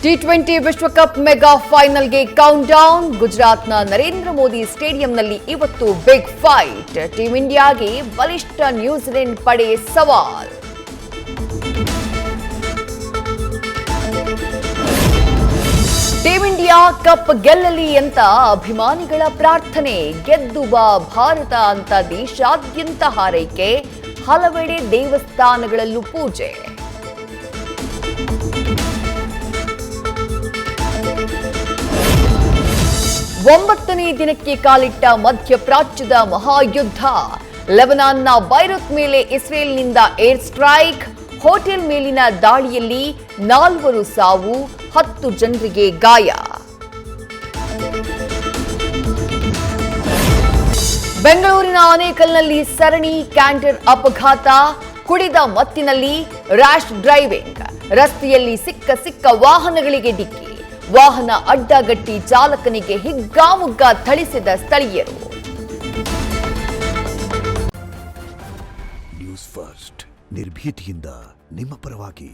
T20 ವಿಶ್ವಕಪ್ mega ಫೈನಲ್ಗೆ count down. ಗುಜರಾತ್ನ ನರೇಂದ್ರ ಮೋದಿ ಸ್ಟೇಡಿಯಂನಲ್ಲಿ ಇವತ್ತು ಬಿಗ್ ಫೈಟ್. ಟೀಂ ಇಂಡಿಯಾಗೆ ಬಲಿಷ್ಠ ನ್ಯೂಜಿಲೆಂಡ್ ಪಡೆ ಸವಾಲ್. ಟೀಂ ಇಂಡಿಯಾ ಕಪ್ ಗೆಲ್ಲಲಿ ಅಂತ ಅಭಿಮಾನಿಗಳ ಪ್ರಾರ್ಥನೆ. ಗೆದ್ದು ಬಾ ಭಾರತ ಅಂತ ದೇಶಾದ್ಯಂತ ಹಾರೈಕೆ. ಹಲವೆಡೆ ದೇವಸ್ಥಾನಗಳಲ್ಲೂ ಪೂಜೆ. ಒಂಬತ್ತನೇ ದಿನಕ್ಕೆ ಕಾಲಿಟ್ಟ ಮಧ್ಯಪ್ರಾಚ್ಯದ ಮಹಾಯುದ್ಧ. ಲೆಬನಾನ್ನ ಬೈರುತ್ ಮೇಲೆ ಇಸ್ರೇಲ್ನಿಂದ ಏರ್ ಸ್ಟ್ರೈಕ್. ಹೋಟೆಲ್ ಮೇಲಿನ ದಾಳಿಯಲ್ಲಿ 4 ಸಾವು, 10 ಜನರಿಗೆ ಗಾಯ. ಬೆಂಗಳೂರಿನ ಆನೇಕಲ್ನಲ್ಲಿ ಸರಣಿ ಕ್ಯಾಂಟರ್ ಅಪಘಾತ. ಕುಡಿದ ಮತ್ತಿನಲ್ಲಿ ರ್ಯಾಶ್ ಡ್ರೈವಿಂಗ್. ರಸ್ತೆಯಲ್ಲಿ ಸಿಕ್ಕ ವಾಹನಗಳಿಗೆ ಡಿಕ್ಕಿ. ವಾಹನ ಅಡ್ಡಗಟ್ಟಿ ಚಾಲಕನಿಗೆ ಹಿಗ್ಗಾಮುಗ್ಗ ಥಳಿಸಿದ ಸ್ಥಳೀಯರು. ನ್ಯೂಸ್ ಫಸ್ಟ್ ನಿರ್ಭೀತಿಯಿಂದ ನಿಮ್ಮ ಪರವಾಗಿ.